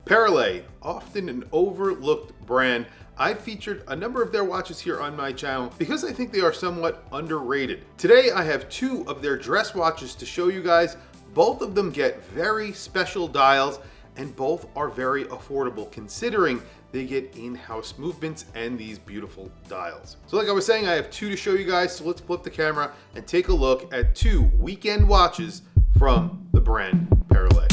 Perrelet, often an overlooked brand. I've featured a number of their watches here on my channel because I think they are somewhat underrated. Today I have two of their dress watches to show you guys. Both of them get very special dials and both are very affordable considering they get in-house movements and these beautiful dials. So like I was saying, I have two to show you guys, so let's flip the camera and take a look at two weekend watches from the brand Perrelet.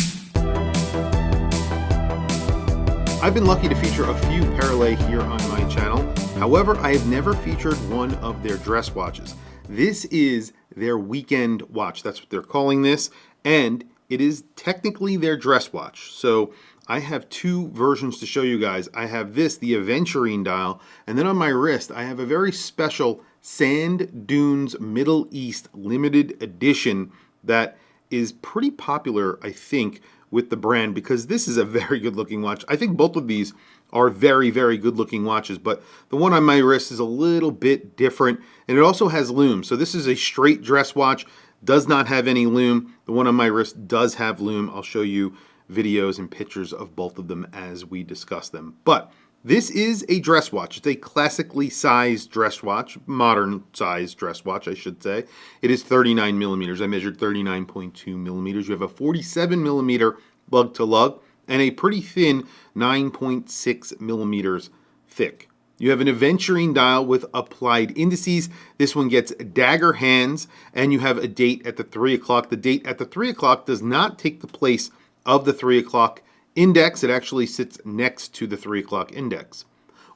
I've been lucky to feature a few Perrelet here on my channel. However, I have never featured one of their dress watches. This is their weekend watch. That's what they're calling this. And it is technically their dress watch. So I have two versions to show you guys. I have this, the Aventurine dial, and then on my wrist, I have a very special Sand Dunes Middle East limited edition that is pretty popular, I think, with the brand because this is a very good looking watch. I think both of these are very, very good looking watches, but the one on my wrist is a little bit different and it also has lume. So this is a straight dress watch, does not have any lume. The one on my wrist does have lume. I'll show you videos and pictures of both of them as we discuss them. But this is a dress watch. It's a classically sized dress watch, modern sized dress watch, I should say. It is 39 millimeters. I measured 39.2 millimeters. You have a 47 millimeter lug to lug and a pretty thin 9.6 millimeters thick. You have an Aventurine dial with applied indices. This one gets dagger hands and you have a date at the 3 o'clock. The date at the 3 o'clock does not take the place of the 3 o'clock index. It actually sits next to the 3 o'clock index.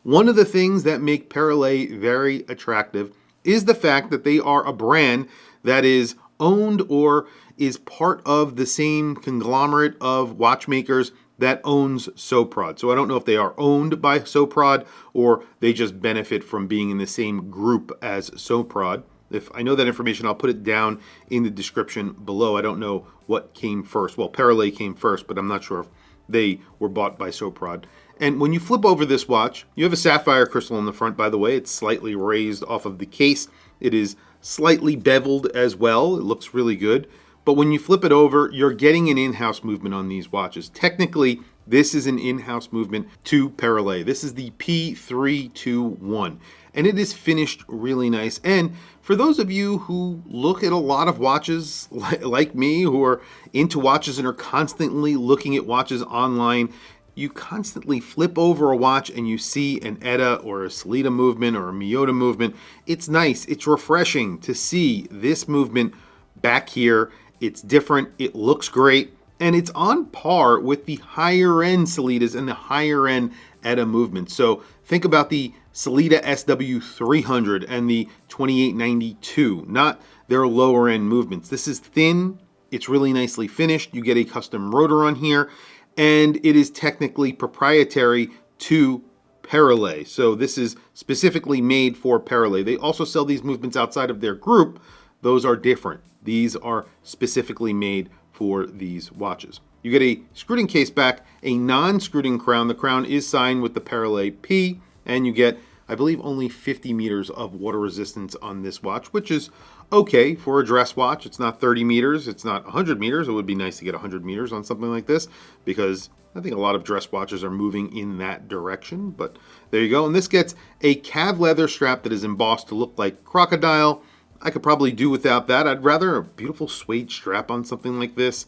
One of the things that make Perrelet very attractive is the fact that they are a brand that is owned or is part of the same conglomerate of watchmakers that owns Soprod. So I don't know if they are owned by Soprod or they just benefit from being in the same group as Soprod. If I know that information, I'll put it down in the description below. I don't know what came first. Well, Perrelet came first, but I'm not sure if they were bought by Soprod. And when you flip over this watch, you have a sapphire crystal in the front, by the way. It's slightly raised off of the case. It is slightly beveled as well. It looks really good. But when you flip it over, you're getting an in-house movement on these watches. Technically, this is an in-house movement to Perrelet. This is the P321. And it is finished really nice. And for those of you who look at a lot of watches, like me, who are into watches and are constantly looking at watches online, you constantly flip over a watch and you see an ETA or a Sellita movement or a Miyota movement. It's nice, it's refreshing to see this movement back here. It's different, it looks great, and it's on par with the higher end Sellitas and the higher end ETA movements. So think about the Sellita SW300 and the 2892, not their lower end movements. This is thin, it's really nicely finished. You get a custom rotor on here, and it is technically proprietary to Perrelet. So this is specifically made for Perrelet. They also sell these movements outside of their group. Those are different. These are specifically made for these watches. You get a screwed-in case back, a non-screwed-in crown. The crown is signed with the Perrelet P, and you get, I believe, only 50 meters of water resistance on this watch, which is okay for a dress watch. It's not 30 meters, it's not 100 meters. It would be nice to get 100 meters on something like this because I think a lot of dress watches are moving in that direction, but there you go. And this gets a cav leather strap that is embossed to look like crocodile. I could probably do without that. I'd rather a beautiful suede strap on something like this.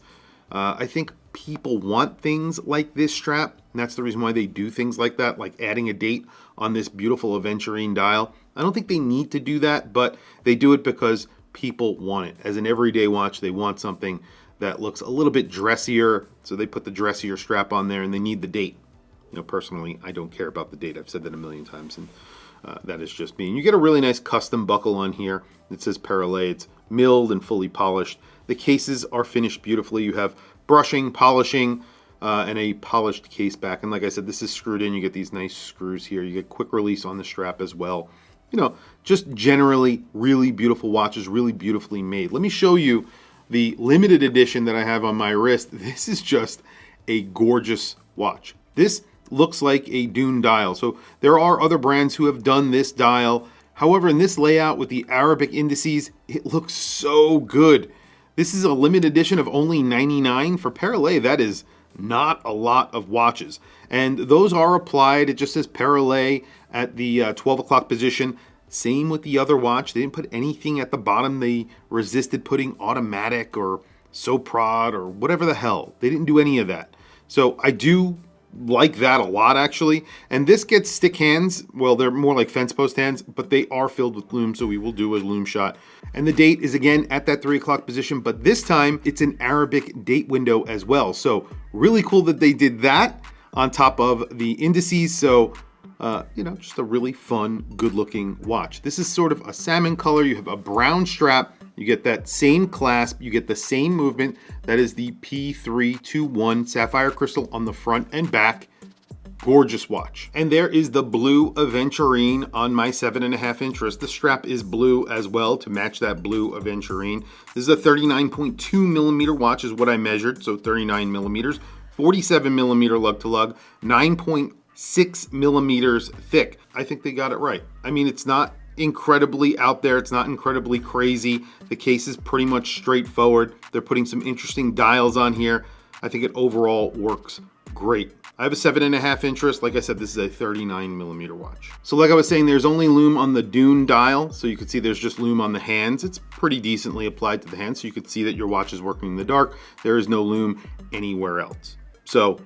I think people want things like this strap, and that's the reason why they do things like that, like adding a date on this beautiful Aventurine dial. I don't think they need to do that, but they do it because people want it. As an everyday watch, they want something that looks a little bit dressier, so they put the dressier strap on there, and they need the date. You know, personally, I don't care about the date. I've said that a million times, and that is just me. And you get a really nice custom buckle on here. It says Perrelet. It's milled and fully polished. The cases are finished beautifully. You have brushing, polishing, and a polished case back. And like I said, this is screwed in. You get these nice screws here. You get quick release on the strap as well. You know, just generally really beautiful watches, really beautifully made. Let me show you the limited edition that I have on my wrist. This is just a gorgeous watch. This looks like a Dune dial. So there are other brands who have done this dial. However, in this layout with the Arabic indices, it looks so good. This is a limited edition of only 99 for Perrelet. That is not a lot of watches. And those are applied. It just says Perrelet at the 12 o'clock position. Same with the other watch. They didn't put anything at the bottom. They resisted putting automatic or Soprod or whatever the hell. They didn't do any of that. So I do like that a lot, actually. And this gets stick hands. Well, they're more like fence post hands, but they are filled with lume, so we will do a lume shot. And the date is again at that 3 o'clock position, but this time it's an Arabic date window as well. So really cool that they did that on top of the indices. So just a really fun, good-looking watch. This is sort of a salmon color. You have a brown strap. You get that same clasp. You get the same movement. That is the P321 sapphire crystal on the front and back. Gorgeous watch. And there is the blue aventurine on my 7.5 inch wrist. The strap is blue as well to match that blue aventurine. This is a 39.2 millimeter watch is what I measured. So 39 millimeters, 47 millimeter lug to lug, 9.6 millimeters thick. I think they got it right. I mean, it's not incredibly out there. It's not incredibly crazy. The case is pretty much straightforward. They're putting some interesting dials on here. I think it overall works great. I have a 7.5 inch wrist. Like I said, this is a 39 millimeter watch. So like I was saying, there's only lume on the Dune dial. So you can see there's just lume on the hands. It's pretty decently applied to the hands. So you can see that your watch is working in the dark. There is no lume anywhere else. So,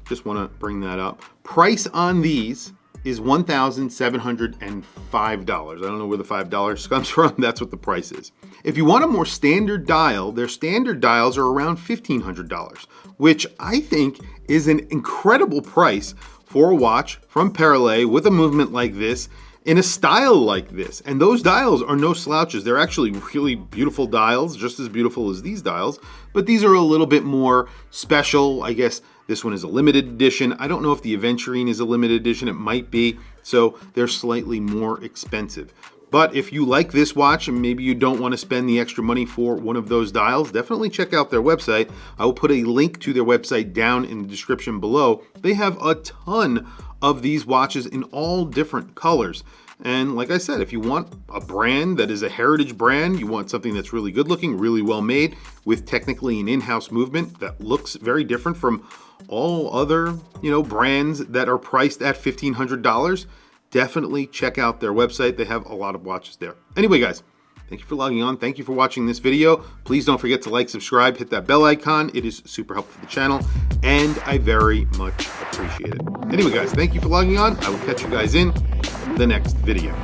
just want to bring that up. Price on these is $1,705. I don't know where the $5 comes from. That's what the price is. If you want a more standard dial, their standard dials are around $1,500, which I think is an incredible price for a watch from Perrelet with a movement like this in a style like this. And those dials are no slouches. They're actually really beautiful dials, just as beautiful as these dials, but these are a little bit more special. I guess this one is a limited edition. I don't know if the aventurine is a limited edition. It might be. So they're slightly more expensive. But if you like this watch and maybe you don't want to spend the extra money for one of those dials, definitely check out their website. I will put a link to their website down in the description below. They have a ton of these watches in all different colors. And like I said, if you want a brand that is a heritage brand, you want something that's really good looking, really well made, with technically an in-house movement that looks very different from all other, brands that are priced at $1,500, definitely check out their website. They have a lot of watches there. Anyway, guys, thank you for logging on. Thank you for watching this video. Please don't forget to like, subscribe, hit that bell icon. It is super helpful for the channel, and I very much appreciate it. Anyway, guys, thank you for logging on. I will catch you guys in the next video.